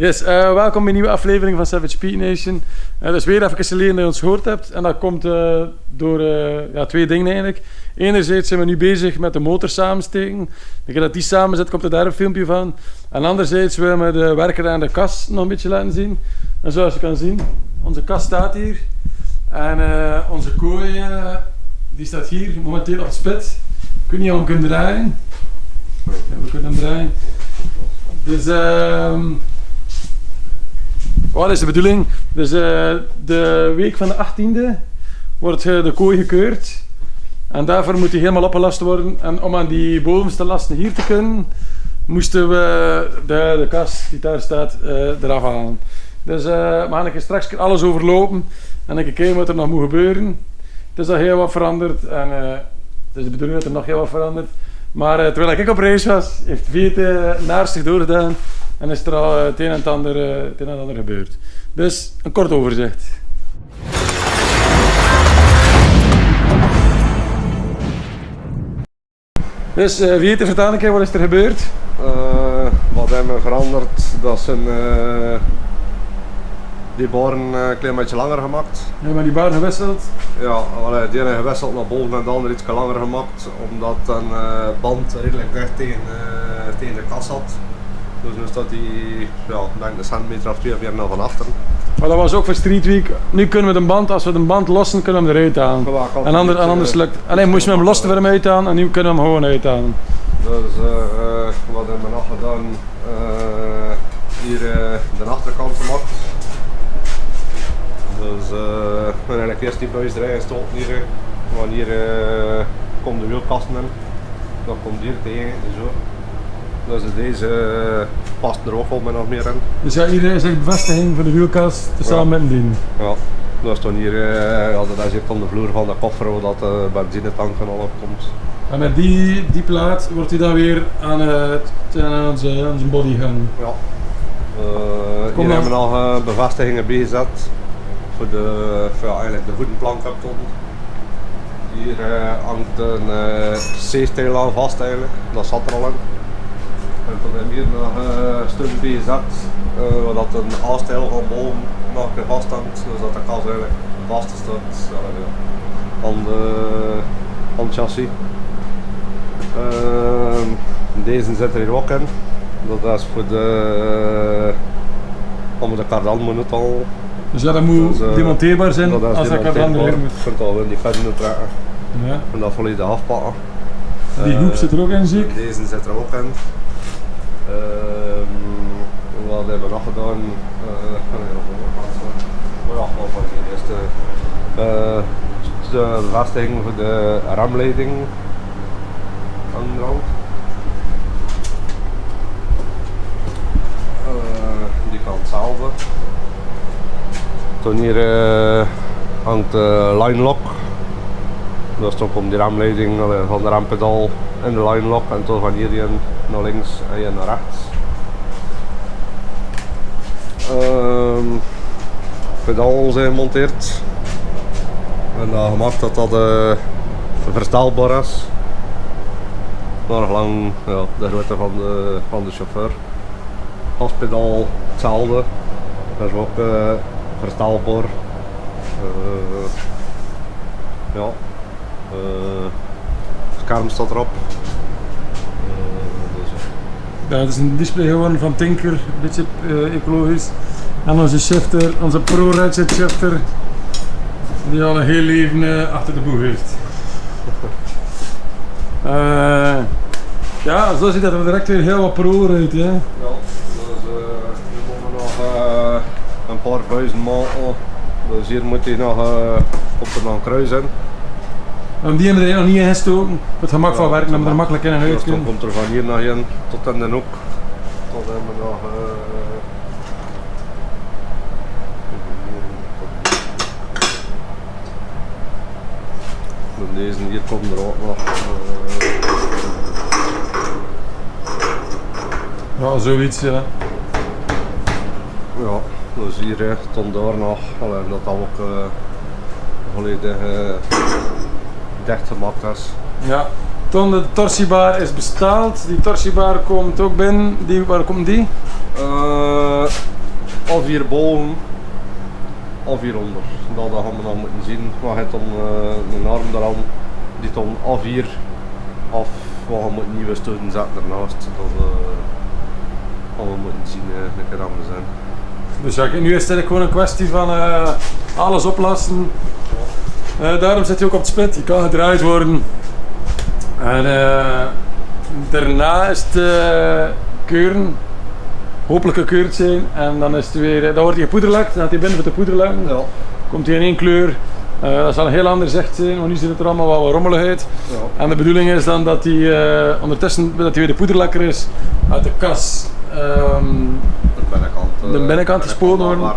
Yes, welkom bij een nieuwe aflevering van Savage Peak Nation. Dat is weer even geleden dat je ons gehoord hebt. En dat komt door twee dingen eigenlijk. Enerzijds zijn we nu bezig met de motor samensteken. De keer dat die samen zit, komt er daar een filmpje van. En anderzijds willen we de werker aan de kast nog een beetje laten zien. En zoals je kan zien, onze kast staat hier. En onze kooi die staat hier momenteel op het spit. Ik weet niet of we kunnen draaien. Ja, we kunnen hem draaien. Dus wat is de bedoeling? Dus de week van de 18e wordt de kooi gekeurd. En daarvoor moet die helemaal opgelast worden. En om aan die bovenste lasten hier te kunnen, moesten we de kast die daar staat eraf halen. Dus we gaan straks alles overlopen en dan kijken wat er nog moet gebeuren. Het is al heel wat veranderd en het is de bedoeling dat er nog heel wat verandert. Maar terwijl ik op reis was, heeft Viet naarstig doorgedaan. En is er al het een en het ander gebeurd. Dus een kort overzicht. Dus Viet, vertel een keer, wat is er gebeurd? Wat hebben we veranderd? Dat zijn die baren een klein beetje langer gemaakt. Ja, maar die baren gewisseld? Ja, die hebben gewisseld naar boven en de andere iets langer gemaakt. Omdat een band redelijk dicht tegen de kas zat. Dus nu staat die, denk een centimeter of 2 weer naar van achteren. Maar dat was ook voor Street Week. Nu kunnen we de band, als we de band lossen, kunnen we hem eruit halen. En anders lukt. Alleen moesten we hem lossen voor hem uithalen en nu kunnen we hem gewoon uithalen. Dus wat hebben we nog gedaan? Hier de achterkant gemaakt. Dus we hebben eigenlijk eerst die buis erin gestoken hier. Want hier komt de wielkasten in. Dan komt hier tegen zo. Dus deze past er ook wel min of meer in. Dus ja, hier is de bevestiging voor de wielkast samen met een ding. Ja, dat is dan hier, dat is hier van de vloer van de koffer waar dat de benzinetank en al op komt. En met die plaat wordt hij dan weer aan onze body gaan. Ja. Hier hebben we nog bevestigingen bijgezet voor eigenlijk de voetenplank op tot. Hier hangt een C-stijl aan vast eigenlijk, dat zat er al in. En dan hebben we hier nog een stuk bijgezet, waar dat een A-stijl van boven nog vast hangt, dus dat de kas eigenlijk vast staat aan het chassis. Deze zit er hier ook in, dat is voor om de kardan moet het al. Dus ja, dat moet demonteerbaar zijn als de kardan eruit moet. Je kunt al in die verder trekken ja. En dat volledig afpakken. Die hoek zit er ook in, zie ik? Deze zit er ook in. Wat hebben we nog gedaan? Van die eerste de bevestiging voor de remleiding aan de rand. Die kan hetzelfde. Toen hier hangt de line lock. Dus dan komt die remleiding van de rempedaal in de line lock en toen van hier naar links en hier naar rechts. Pedaal zijn gemonteerd en dat gemaakt dat dat verstelbaar is. Nog lang de grootte van de chauffeur. Gaspedaal hetzelfde, dat is ook verstelbaar. Scherm staat erop. Ja, het is een display geworden van Tinker, een beetje ecologisch. En onze shifter, onze Pro Ratchet shifter, die al een heel leven achter de boeg heeft. Ja, zo ziet dat er direct weer heel wat pro uit. Hè? Ja, dus nu moeten we nog een paar buizen maken. Dus hier moet hij nog, komt er nog een kruis in. En die hebben we er nog niet in gestoken, voor het gemak van werken, dat we er makkelijk in en uit dus kunnen. dan komt er van hier nog in, tot in de hoek. Tot hebben we nog... deze hier komt er ook nog. Ja, zoiets ja. Ja, dus hier stond daar nog, dat dat ook volledig dicht gemaakt is. Ja. Toen de torsibar is besteld. Die torsibar komt ook binnen. Waar komt die? Of hierboven, of hieronder. Dat gaan we nog moeten zien. We hebben dan een arm eraan die dan of hier of we gaan moeten nieuwe stoten zetten ernaast. Dat gaan we moeten zien een keer anders zijn. Dus ja, nu is het gewoon een kwestie van alles oplassen. Daarom zit hij ook op het split, die kan gedraaid worden. En daarna is het keuren, hopelijk gekeurd zijn. En dan is het weer, dan wordt hij gepoederlakt, dan gaat hij binnen voor de poederlakken. Ja. Komt hij in één kleur. Dat zal een heel ander zicht zijn, want nu zit het er allemaal wel wat rommeligheid. Ja. En de bedoeling is dan dat hij ondertussen, dat hij weer de poederlakker is, uit de kas. De binnenkant gespoten worden.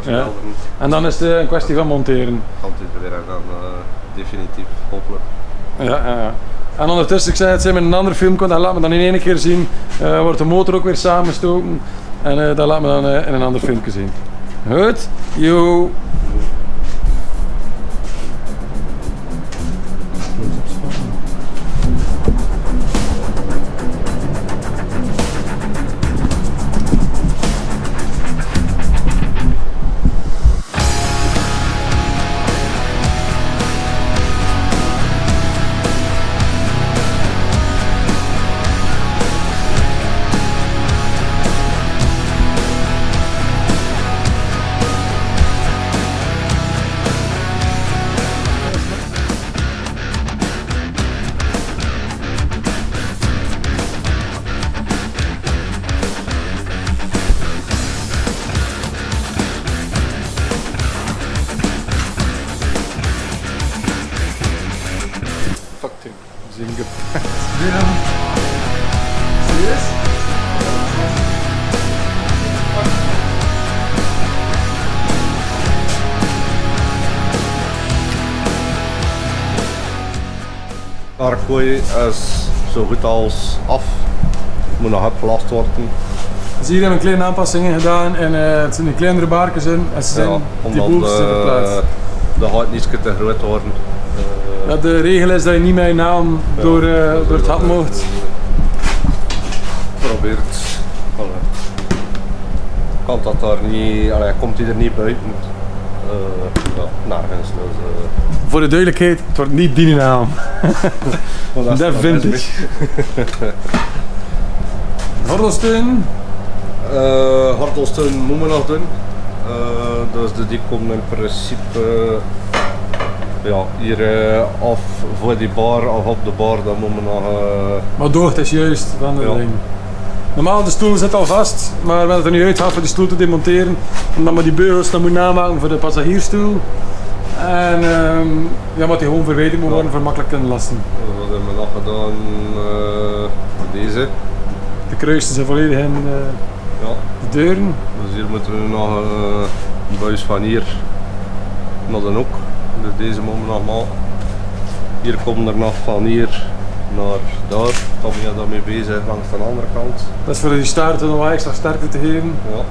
Ja. En dan is het een kwestie van monteren. Komt hij er weer en dan definitief, hopelijk. Ja. En ondertussen, ik zei het, zijn met een ander film, dat laat me dan in één keer zien. Wordt de motor ook weer samengestoken. En dat laat me dan in een ander filmpje zien. Goed, yo. Zingen. Serieus? Arkooi is zo goed als af. Moet nog opgelast worden. Dus hier hebben we kleine aanpassingen gedaan en het zijn kleinere baartjes in en ze zijn die boeltjes in verplaatst. De gaat niet te groot worden. Ja, de regel is dat je niet met je naam door het gat mocht. Probeert. Kan dat daar niet, komt hij er niet buiten. Nergens. Dus, Voor de duidelijkheid, het wordt niet die naam. Dat vintage. Gordelsteun. Gordelsteun moeten we nog doen. Dus die komen in principe hier of voor die bar of op de bar, dan moeten we nog... Maar door, het is juist van de ding. Normaal de stoel zit al vast, maar we hebben het er nu uit gehad voor die stoel te demonteren. Omdat we die beugels dan moeten namaken voor de passagiersstoel. En wat die gewoon verwijderd moet worden voor makkelijk kunnen lasten. Wat hebben we nog gedaan? Deze. De kruisten zijn volledig in de deuren. Dus hier moeten we nog een buis van hier naar de hoek. Dus deze moeten we nog maken. Hier komt er nog van hier naar daar. Tom je daarmee bezig langs de andere kant. Dat is voor die staarten nog wat extra sterkte te geven. Ja.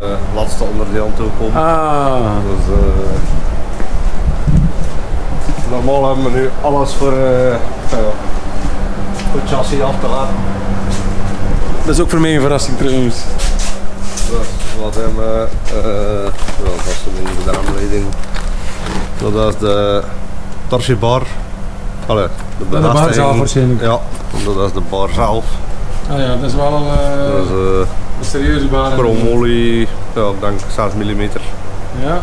En het laatste onderdeel toe komen. Dus, normaal hebben we nu alles voor het chassis af te laten. Dat is ook voor mij een verrassing trouwens. Dus wat hebben we? Dat is de aanleiding. Dat is de torsibar. Allee, de bar zelf waarschijnlijk. Ja, dat is de bar zelf. Ah ja, dat is wel een serieuze bar. Chromolie, ja, ik denk 6 mm. Ja.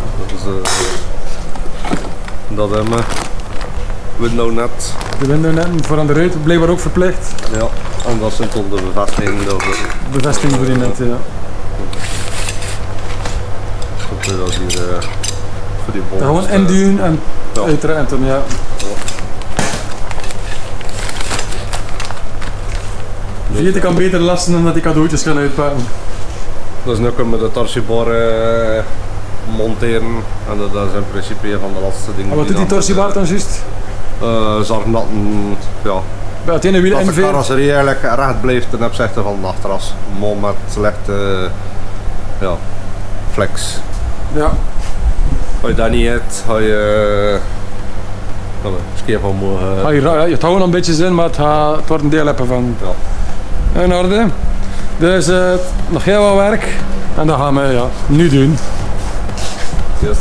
Dat hebben we. Window net. De window net voor aan de ruit, blijkbaar ook verplicht. Ja, en dat zijn dan de bevestigingen. Bevestiging voor die net, ja. Dat hier voor die bol. Gewoon induwen en uitruimen, ja. Vier kan beter lasten dan dat die cadeautjes gaan uitpakken. Dus nu kunnen we de torsibar monteren en dat is in principe een van de laatste dingen. En wat doet die torsibar dan juist? Zorgen dat dat de carrosserie eigenlijk recht blijft ten opzichte van de achteras. Maar met slechte flex. Ja. Als je dat niet hebt, ga je Dan skeer van morgen. Het houdt nog een beetje zin, maar het wordt een deel hebben van. Ja. In orde. Dus nog heel wat werk. En dat gaan we nu doen. Yes.